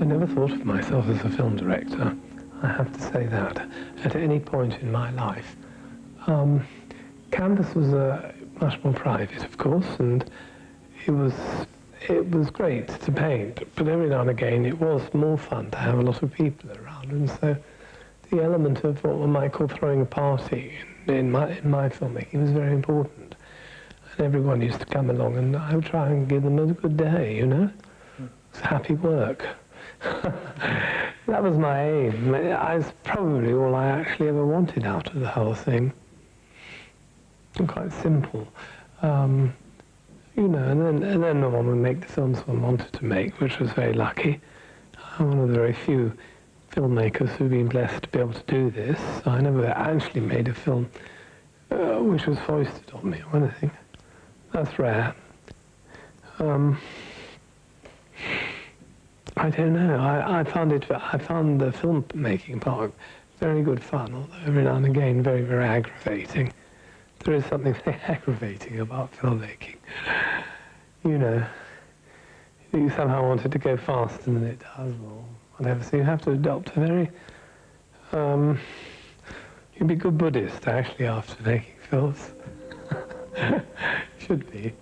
never thought of myself as a film director. I have to say that at any point in my life. Canvas was much more private, of course, and it was great to paint, but every now and again it was more fun to have a lot of people around, and so the element of what one might call throwing a party in my filmmaking was very important. And everyone used to come along, and I would try and give them a good day, you know? It was happy work. That was my aim. It's probably all I actually ever wanted out of the whole thing. Quite simple. You know, and then one would make the films one wanted to make, which was very lucky. I'm one of the very few filmmakers who've been blessed to be able to do this. I never actually made a film which was foisted on me or anything. That's rare. I don't know. I found the filmmaking part very good fun, although every now and again very, very aggravating. There is something very aggravating about filmmaking. You know, you somehow want it to go faster than it does, or whatever. So you have to adopt a very... you'd be a good Buddhist, actually, after making films. Should be.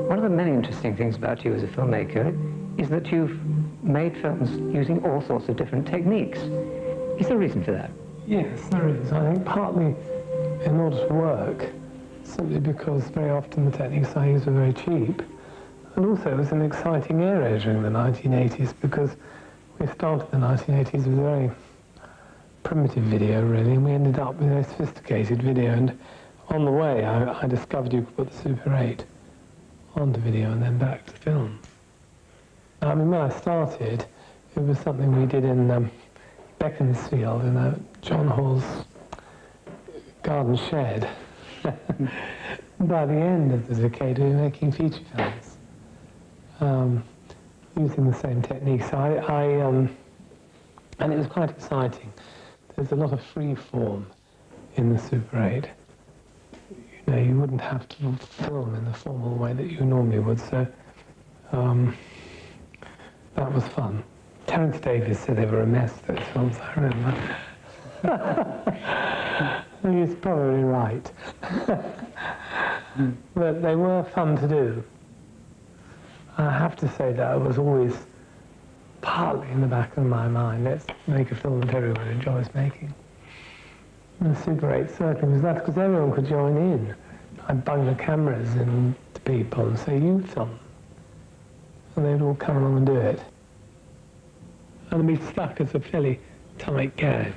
One of the many interesting things about you as a filmmaker is that you've made films using all sorts of different techniques. Is there a reason for that? Yes, there is. I think partly in order to work, simply because very often the techniques I use are very cheap. And also it was an exciting era during the 1980s, because we started the 1980s with very primitive video, really, and we ended up with very sophisticated video. And on the way, I discovered you could put the Super 8 onto video and then back to film. I mean, when I started, it was something we did in Beaconsfield, in John Hall's garden shed. By the end of the decade, we were making feature films, using the same techniques. And it was quite exciting. There's a lot of free form in the Super 8. You know, you wouldn't have to film in the formal way that you normally would, so that was fun. Terence Davies said they were a mess, those films, I remember. He's probably right. But they were fun to do. I have to say that it was always partly in the back of my mind, let's make a film that everyone enjoys making. And the Super 8 certainly was that, because everyone could join in. I'd bung the cameras in to people and say, you film. And they'd all come along and do it. And we'd stuck as a fairly tight gang.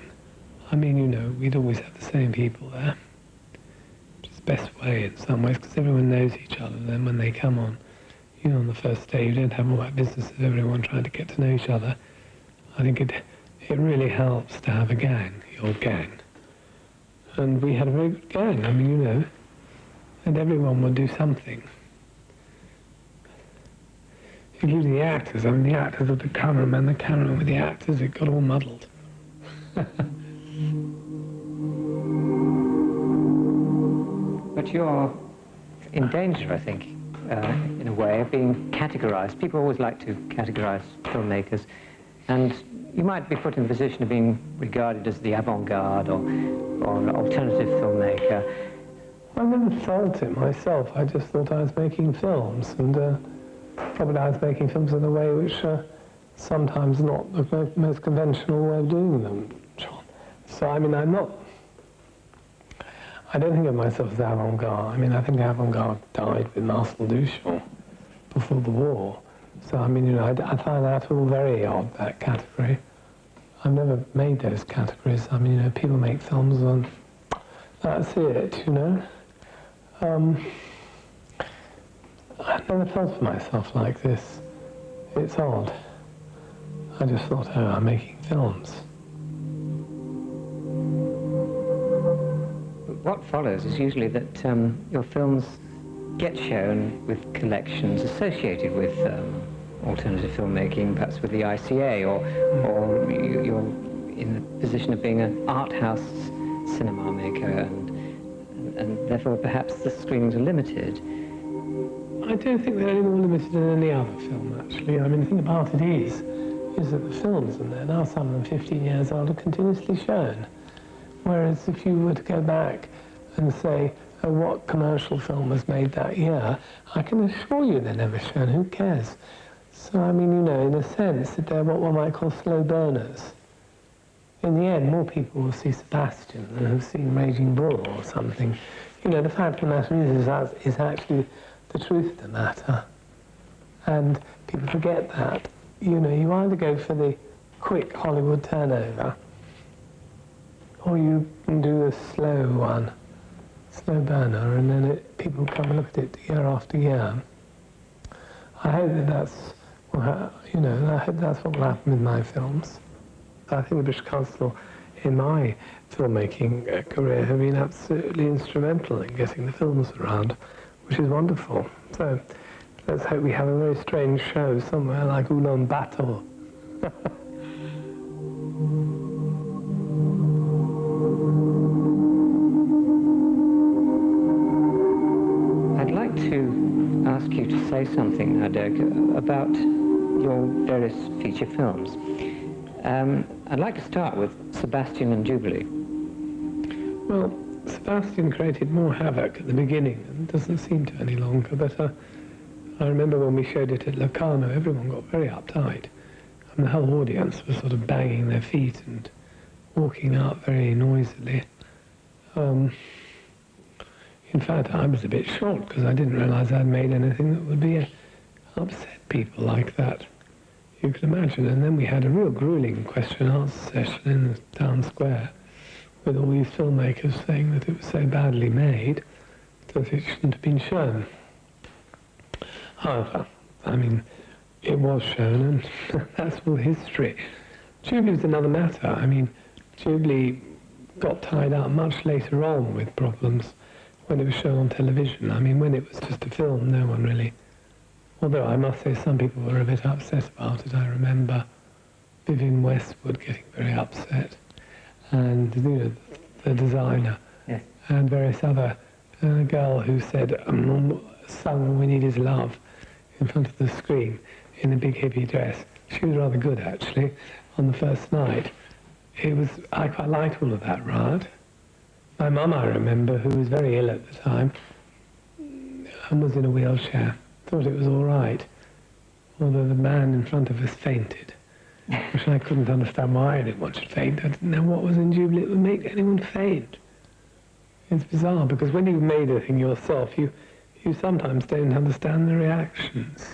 I mean, you know, we'd always have the same people there. Which is the best way in some ways, because everyone knows each other. Then when they come on, you know, on the first day, you don't have all that business of everyone trying to get to know each other. I think it really helps to have a gang, your gang. And we had a very good gang, I mean, you know, and everyone would do something. Including the actors. I mean, the actors with the cameraman with the actors, it got all muddled. But you're in danger, I think, in a way, of being categorized. People always like to categorize filmmakers, and you might be put in the position of being regarded as the avant-garde or an alternative filmmaker. I never felt it myself. I just thought I was making films, and probably I was making films in a way which sometimes not the most conventional way of doing them, John. So, I mean, I don't think of myself as avant-garde. I mean, I think avant-garde died with Marcel Duchamp before the war. So, I mean, you know, I find that all very odd, that category. I've never made those categories. I mean, you know, people make films and that's it, you know. I never felt of myself like this. It's odd. I just thought, oh, I'm making films. What follows is usually that your films get shown with collections associated with alternative filmmaking, perhaps with the ICA, or you're in the position of being an art house cinema maker, and therefore perhaps the screenings are limited. I don't think they're any more limited than any other film, actually. I mean, the thing about it is that the films, and they're now some of them 15 years old, are continuously shown. Whereas if you were to go back and say, oh, what commercial film was made that year, I can assure you they're never shown. Who cares? So, I mean, you know, in a sense, that they're what one might call slow burners. In the end, more people will see Sebastian than have seen Raging Bull or something. You know, the fact of the matter is actually the truth of the matter. And people forget that. You know, you either go for the quick Hollywood turnover, or you can do a slow one, slow burner, and then people come and look at it year after year. I hope that that's, you know, I hope that's what will happen with my films. I think the British Council in my filmmaking career have been absolutely instrumental in getting the films around, which is wonderful. So let's hope we have a very strange show somewhere like Ulaanbaatar. I'd like to ask you to say something now, Derek, about your various feature films. I'd like to start with Sebastian and Jubilee. Well, Sebastian created more havoc at the beginning and doesn't seem to any longer, but I remember when we showed it at Locarno, everyone got very uptight, and the whole audience was sort of banging their feet and walking out very noisily. In fact, I was a bit shocked because I didn't realise I'd made anything that would upset people like that. You can imagine. And then we had a real grueling question and answer session in the town square with all these filmmakers saying that it was so badly made that it shouldn't have been shown. However, I mean, it was shown, and that's all history. Jubilee was another matter. I mean, Jubilee got tied up much later on with problems when it was shown on television. I mean, when it was just a film, no one really... Although I must say some people were a bit upset about it. I remember Vivienne Westwood getting very upset, and you know, the designer, yes, and various other girl who said, sung "We Need His Love" in front of the screen in a big hippie dress. She was rather good, actually, on the first night. I quite liked all of that riot. My mum, I remember, who was very ill at the time and was in a wheelchair, thought it was all right, although the man in front of us fainted, which I couldn't understand why anyone should faint. I didn't know what was in Jubilee that would make anyone faint. It's bizarre, because when you've made a thing yourself, you sometimes don't understand the reactions.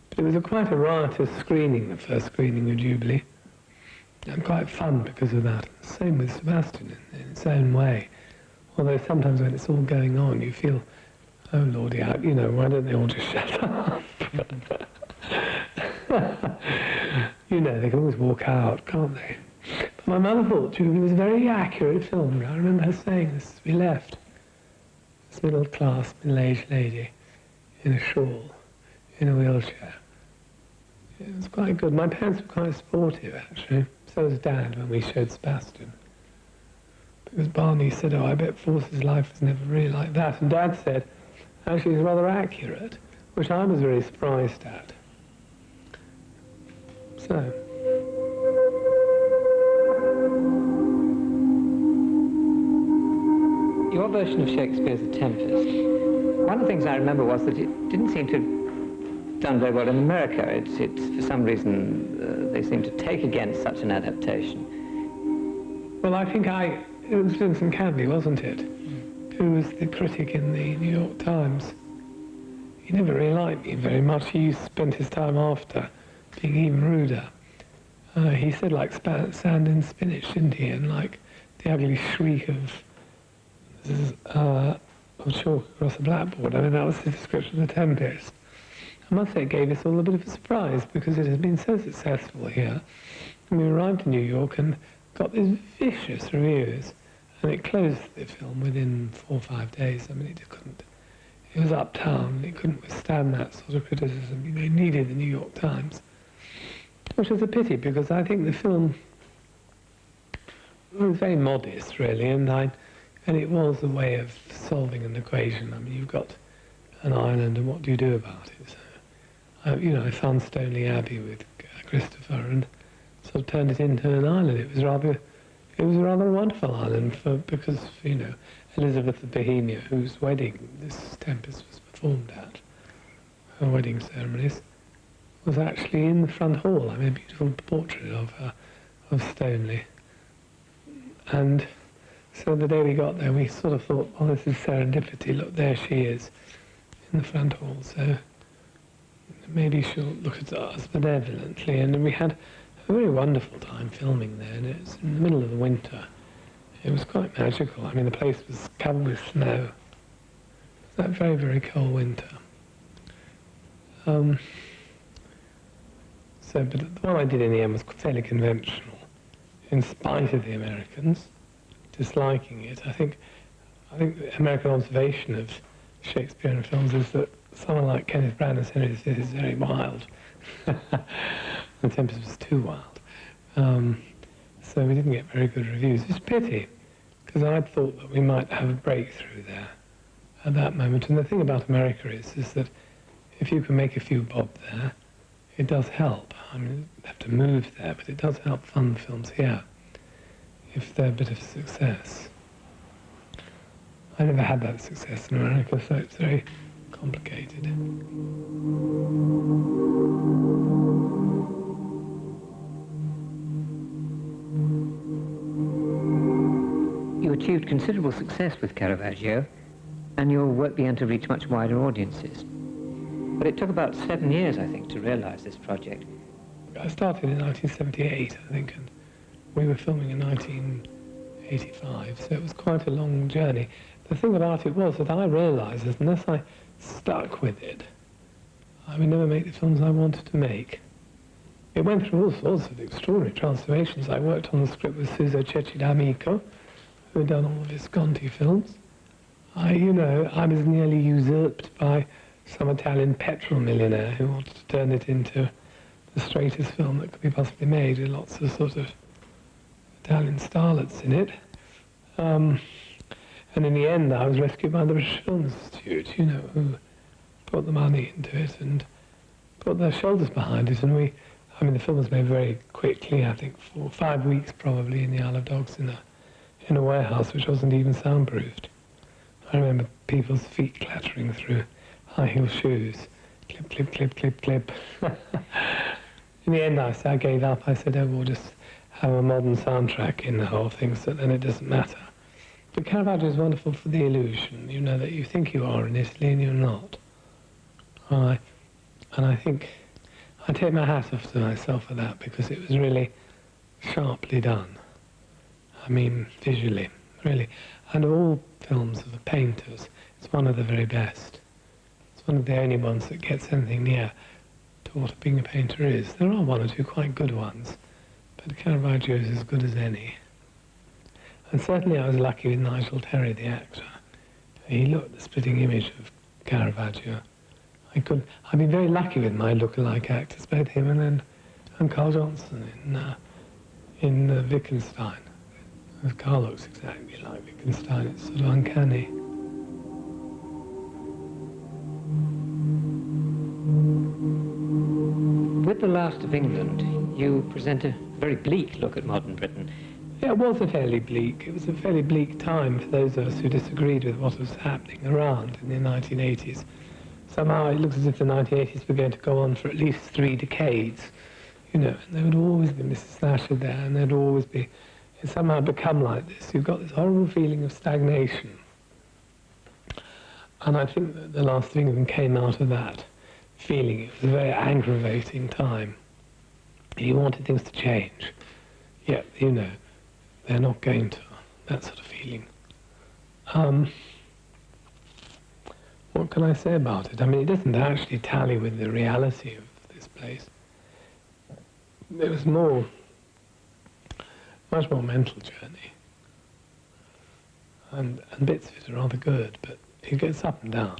But it was quite a riotous screening, the first screening of Jubilee, and quite fun because of that. Same with Sebastian in its own way, although sometimes when it's all going on, you feel, oh lordy, you know, why don't they all just shut up? You know, they can always walk out, can't they? But my mother thought Jubilee was a very accurate film. I remember her saying this as we left. This middle-class, middle-aged lady in a shawl, in a wheelchair. It was quite good. My parents were quite supportive, actually. So was Dad when we showed Sebastian. Because Barney said, oh, I bet Force's life was never really like that. And Dad said, actually, it's rather accurate, which I was very surprised at. So. Your version of Shakespeare's The Tempest, one of the things I remember was that it didn't seem to have done very well in America. It's for some reason, they seem to take against such an adaptation. Well, I think it was Vincent Canby, wasn't it? Who was the critic in the New York Times. He never really liked me very much. He spent his time after being even ruder. He said like sand and spinach, didn't he? And like the ugly shriek of chalk across the blackboard. I mean, that was the description of The Tempest. I must say it gave us all a bit of a surprise because it has been so successful here. And we arrived in New York and got these vicious reviews. And it closed the film within 4 or 5 days. I mean, it couldn't. It was uptown, and it couldn't withstand that sort of criticism. You know, it needed the New York Times, which was a pity because I think the film was very modest, really, and it was a way of solving an equation. I mean, you've got an island, and what do you do about it? So, you know, I found Stoneleigh Abbey with Christopher, and sort of turned it into an island. It was a rather wonderful island because, you know, Elizabeth of Bohemia, whose wedding this Tempest was performed at, her wedding ceremonies, was actually in the front hall. I made a beautiful portrait of her, of Stoneleigh. And so the day we got there, we sort of thought, well, this is serendipity. Look, there she is in the front hall. So maybe she'll look at us benevolently. And we had a very wonderful time filming there, and it was in the middle of the winter. It was quite magical. I mean, the place was covered with snow. It was that very, very cold winter. But the one I did in the end was fairly conventional, in spite of the Americans disliking it. I think the American observation of Shakespearean films is that someone like Kenneth Branagh's Henry V is very wild. The Tempest was too wild. So we didn't get very good reviews. It's a pity, because I'd thought that we might have a breakthrough there at that moment. And the thing about America is that if you can make a few bob there, it does help. I mean, you have to move there, but it does help fund the films here, if they're a bit of a success. I never had that success in America, so it's very complicated. You achieved considerable success with Caravaggio, and your work began to reach much wider audiences. But it took about 7 years, I think, to realize this project. I started in 1978, I think, and we were filming in 1985, so it was quite a long journey. The thing about it was that I realized that unless I stuck with it, I would never make the films I wanted to make. It went through all sorts of extraordinary transformations. I worked on the script with Suso Cecchi-D'Amico, who had done all the Visconti films. I was nearly usurped by some Italian petrol millionaire who wanted to turn it into the straightest film that could be possibly made, with lots of sort of Italian starlets in it. And in the end, I was rescued by the British Film Institute, you know, who put the money into it and put their shoulders behind it. And the film was made very quickly, I think 4 or 5 weeks probably, in the Isle of Dogs in a warehouse which wasn't even soundproofed. I remember people's feet clattering through high heel shoes. Clip, clip, clip, clip, clip. In the end, I gave up. I said, oh, we'll just have a modern soundtrack in the whole thing, so then it doesn't matter. But Caravaggio is wonderful for the illusion, you know, that you think you are in Italy and you're not. And I think I take my hat off to myself for that, because it was really sharply done. I mean, visually, really. And of all films of the painters, it's one of the very best. It's one of the only ones that gets anything near to what being a painter is. There are 1 or 2 quite good ones, but Caravaggio is as good as any. And certainly I was lucky with Nigel Terry, the actor. He looked the splitting image of Caravaggio. I've been very lucky with my look-alike actors, both him and Carl Johnson in Wittgenstein. Carl looks exactly like Wittgenstein. It's sort of uncanny. With The Last of England, you present a very bleak look at modern Britain. Yeah, it was a fairly bleak. It was a fairly bleak time for those of us who disagreed with what was happening around in the 1980s. Somehow it looks as if the 1980s were going to go on for at least 3 decades, you know, and there would always be Mrs. Thatcher there, and there'd always be, it's somehow become like this. You've got this horrible feeling of stagnation. And I think that The Last of England came out of that feeling. It was a very aggravating time. You wanted things to change, yet, you know, they're not going to, that sort of feeling. What can I say about it? I mean, it doesn't actually tally with the reality of this place. It was much more mental journey. And bits of it are rather good, but it gets up and down.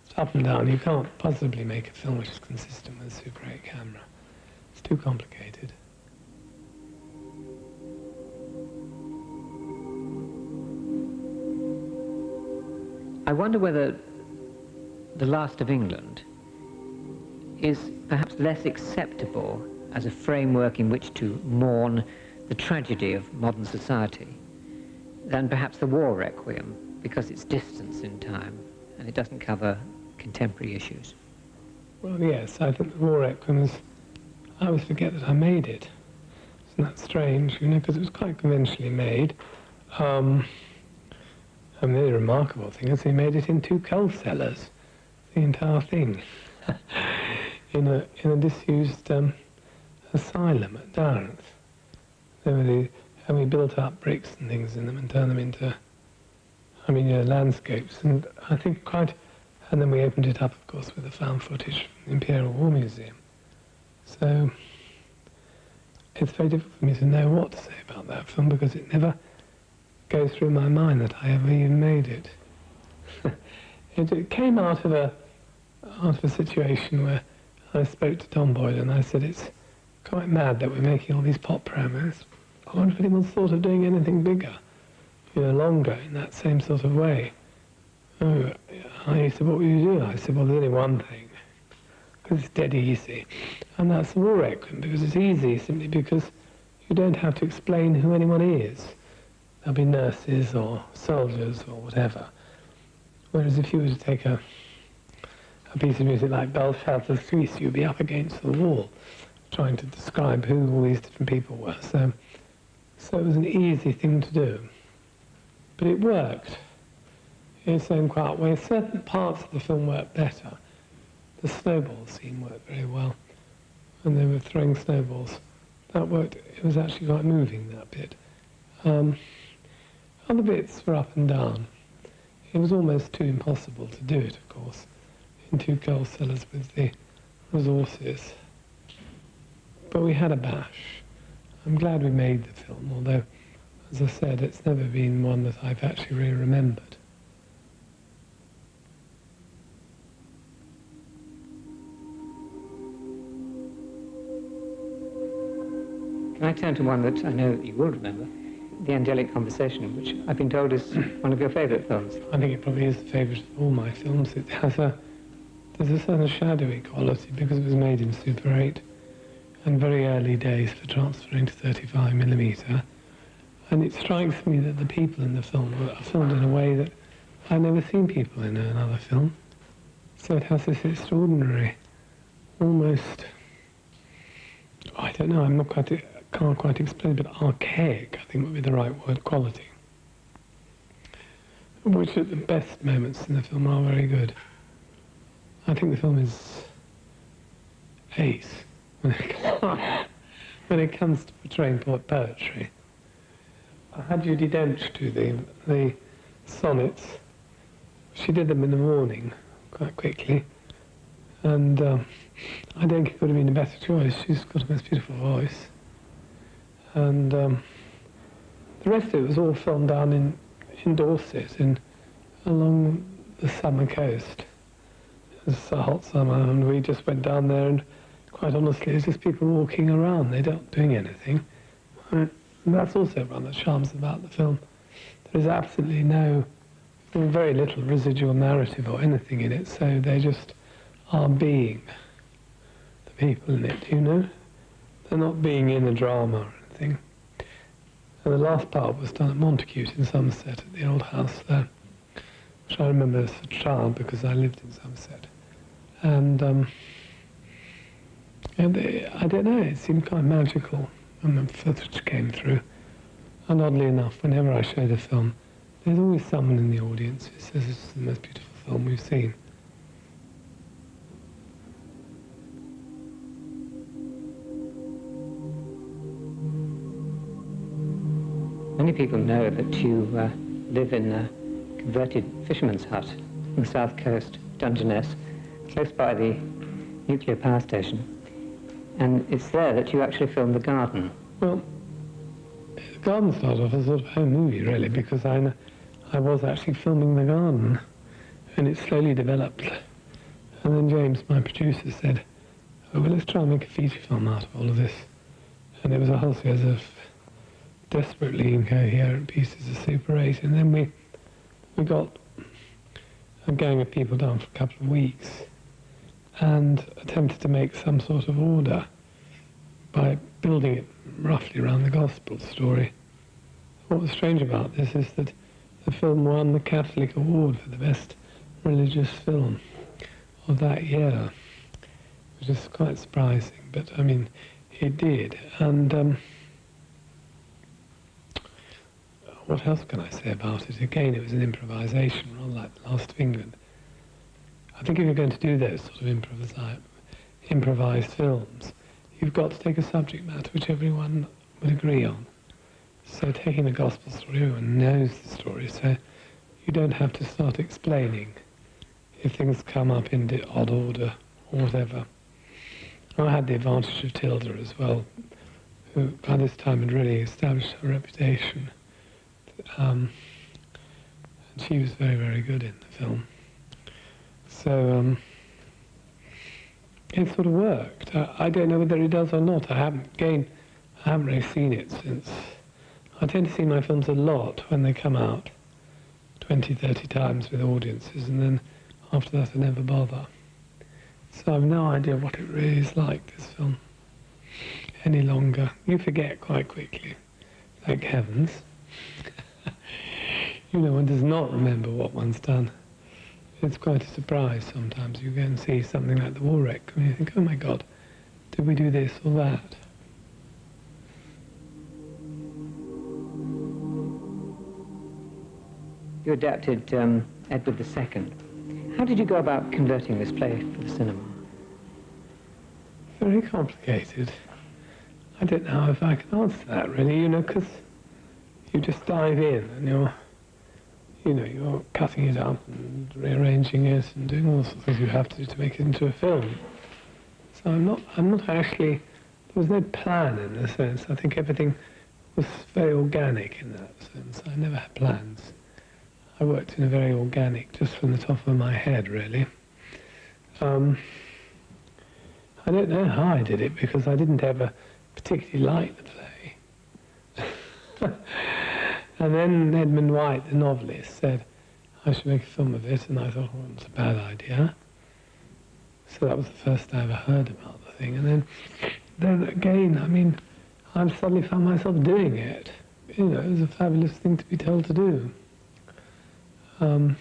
It's up and down. You can't possibly make a film which is consistent with a Super 8 camera. It's too complicated. I wonder whether The Last of England is perhaps less acceptable as a framework in which to mourn the tragedy of modern society than perhaps the War Requiem, because it's distance in time and it doesn't cover contemporary issues. Well, yes, I think the War Requiem is... I always forget that I made it. Isn't that strange, you know, because it was quite conventionally made. And the really remarkable thing is he made it in 2 coal cellars, the entire thing, in a disused asylum at Durrance. And we built up bricks and things in them and turned them into, I mean, you know, landscapes. And I think quite... And then we opened it up, of course, with the found footage from the Imperial War Museum. So it's very difficult for me to know what to say about that film because it never goes through my mind that I ever even made it. It came out of a situation where I spoke to Tom Boyle and I said, it's quite mad that we're making all these pop promos. I wonder if anyone's thought of doing anything bigger, you know, longer, in that same sort of way. Oh, he said, what will you do? I said, well, there's only one thing, because it's dead easy. And that's the War Requiem, because it's easy simply because you don't have to explain who anyone is. There'll be nurses or soldiers or whatever. Whereas if you were to take a piece of music like Belshazzar Suisse, you'd be up against the wall trying to describe who all these different people were. So it was an easy thing to do. But it worked in its own quiet way. Certain parts of the film worked better. The snowball scene worked very well. And they were throwing snowballs. That worked. It was actually quite moving, that bit. Other bits were up and down. It was almost too impossible to do it, of course, in 2 coal cellars with the resources. But we had a bash. I'm glad we made the film, although, as I said, it's never been one that I've actually really remembered. Can I turn to one that I know that you will remember? The Angelic Conversation, which I've been told is one of your favourite films. I think it probably is the favourite of all my films. It has there's a certain shadowy quality because it was made in Super 8 and very early days for transferring to 35mm. And it strikes me that the people in the film are filmed in a way that I've never seen people in another film. So it has this extraordinary, almost, I don't know, can't quite explain, but archaic, I think would be the right word, quality. Which at the best moments in the film are very good. I think the film is ace when it comes to portraying poetry. I had Judi Dench do the sonnets. She did them in the morning, quite quickly. And I don't think it could have been a better choice. She's got a most beautiful voice. And the rest of it was all filmed down in Dorset, along the summer coast. It was a hot summer, and we just went down there, and quite honestly, it's just people walking around. They're not doing anything. And that's also one of the charms about the film. There is absolutely very little residual narrative or anything in it, so they just are being the people in it, you know? They're not being in a drama or anything. And the last part was done at Montacute in Somerset, at the old house there, which I remember as a child because I lived in Somerset. And I don't know, it seemed quite magical when the footage came through. And oddly enough, whenever I show the film, there's always someone in the audience who says this is the most beautiful film we've seen. Many people know that you live in a converted fisherman's hut on the south coast, Dungeness, close by the nuclear power station. And it's there that you actually filmed The Garden. Well, The Garden started off as a sort of home movie, really, because I was actually filming The Garden, and it slowly developed. And then James, my producer, said, oh, well, let's try and make a feature film out of all of this. And it was a whole series of desperately incoherent pieces of Super 8, and then we got a gang of people down for a couple of weeks and attempted to make some sort of order by building it roughly around the gospel story. What was strange about this is that the film won the Catholic Award for the best religious film of that year, which is quite surprising, but I mean, it did. And what else can I say about it? Again, it was an improvisation, rather like The Last of England. I think if you're going to do those sort of improvised films, you've got to take a subject matter which everyone would agree on. So taking the gospel story, everyone knows the story, so you don't have to start explaining if things come up in the odd order or whatever. I had the advantage of Tilda as well, who by this time had really established her reputation. And she was very, very good in the film. So it sort of worked. I don't know whether it does or not. I haven't really seen it since. I tend to see my films a lot when they come out, 20, 30 times with audiences, and then after that I never bother. So I've no idea what it really is like, this film, any longer. You forget quite quickly, thank heavens. You know, one does not remember what one's done. It's quite a surprise sometimes. You go and see something like The War Wreck and you think, oh my God, did we do this or that? You adapted Edward II. How did you go about converting this play for the cinema? Very complicated. I don't know if I can answer that really, you know, because you just dive in and you're cutting it up and rearranging it and doing all sorts of things you have to do to make it into a film. So I'm not actually, there was no plan in the sense. I think everything was very organic in that sense. I never had plans. I worked in a very organic, just from the top of my head, really. I don't know how I did it, because I didn't ever particularly like the play. And then Edmund White, the novelist, said I should make a film of it, and I thought, well, it's a bad idea. So that was the first I ever heard about the thing. And then again, I mean, I suddenly found myself doing it. You know, it was a fabulous thing to be told to do. No,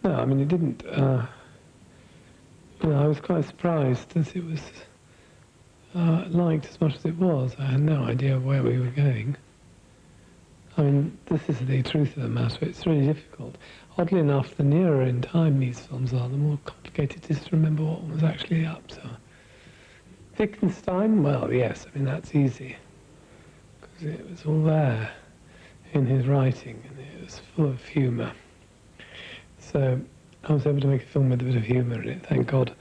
I mean, it didn't, I was quite surprised that it was liked as much as it was. I had no idea where we were going. I mean, this is the truth of the matter. It's really difficult. Oddly enough, the nearer in time these films are, the more complicated it is to remember what one was actually up to. Wittgenstein, well, yes, I mean, that's easy, because it was all there in his writing, and it was full of humour. So I was able to make a film with a bit of humour in it, thank God.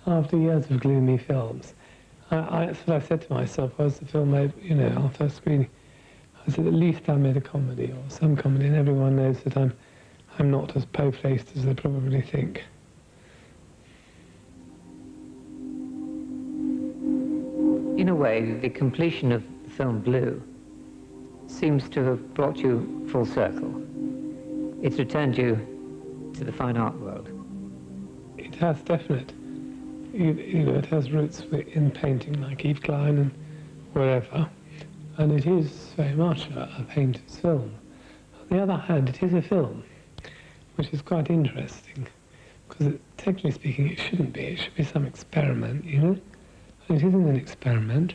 After years of gloomy films. That's what I said to myself, was the film made, you know, our first screening, I said, at least I made a comedy, or some comedy, and everyone knows that I'm not as po-faced as they probably think. In a way, the completion of the film Blue seems to have brought you full circle. It's returned you to the fine art world. It has, definite. You know, it has roots in painting, like Yves Klein and wherever, and it is very much a painter's film. On the other hand, it is a film, which is quite interesting, because technically speaking, it shouldn't be. It should be some experiment, you know? And it isn't an experiment.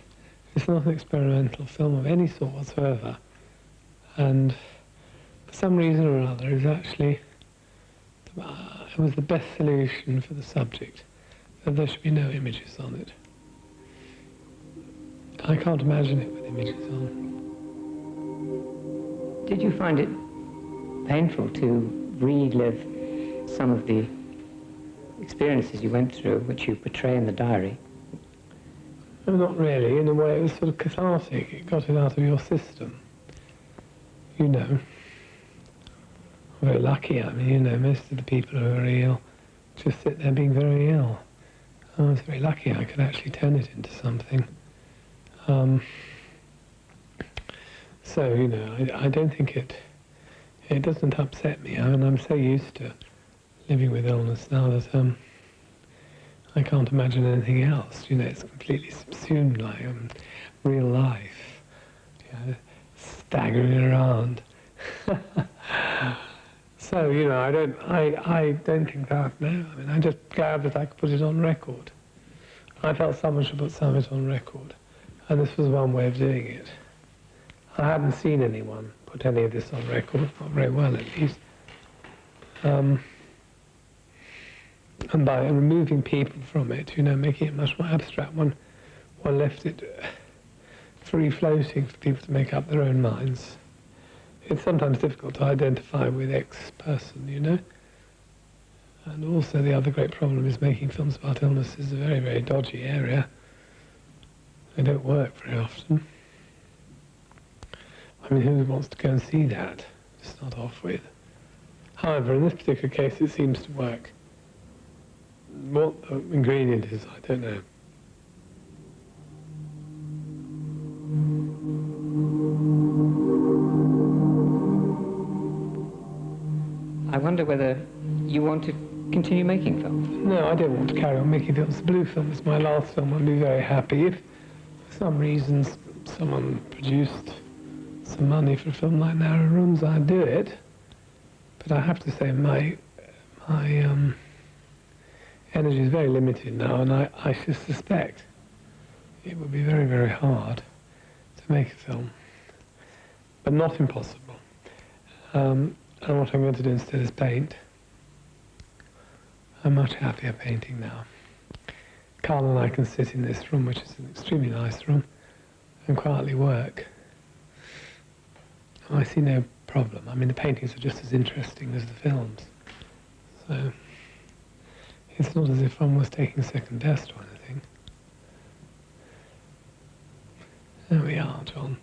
It's not an experimental film of any sort whatsoever. And for some reason or other, it was the best solution for the subject, that there should be no images on it. I can't imagine it with images on. Did you find it painful to relive some of the experiences you went through, which you portray in the diary? No, not really. In a way, it was sort of cathartic. It got it out of your system. You know. I'm very lucky. I mean, you know, most of the people who are very ill just sit there being very ill. I was very lucky. I could actually turn it into something. So, you know, I don't think it It doesn't upset me. I mean, I'm so used to living with illness now that I can't imagine anything else. You know, it's completely subsumed like real life. You know, staggering around. So, you know, I don't think that now. I mean, I'm just glad that I could put it on record. I felt someone should put some of it on record. And this was one way of doing it. I hadn't seen anyone put any of this on record, not very well at least. And by removing people from it, you know, making it much more abstract, one left it free-floating for people to make up their own minds. It's sometimes difficult to identify with X person, you know. And also the other great problem is making films about illness is a very, very dodgy area. They don't work very often. I mean, who wants to go and see that to start off with? However, in this particular case, it seems to work. What the ingredient is, I don't know. I wonder whether you want to continue making films. No, I don't want to carry on making films. The Blue film is my last film. I'd be very happy if, for some reasons, someone produced some money for a film like Narrow Rooms, I'd do it. But I have to say my energy is very limited now, and I suspect it would be very, very hard to make a film. But not impossible. And what I'm going to do instead is paint. I'm much happier painting now. Carl and I can sit in this room, which is an extremely nice room, and quietly work. And I see no problem. I mean, the paintings are just as interesting as the films. So it's not as if one was taking second best or anything. There we are, John.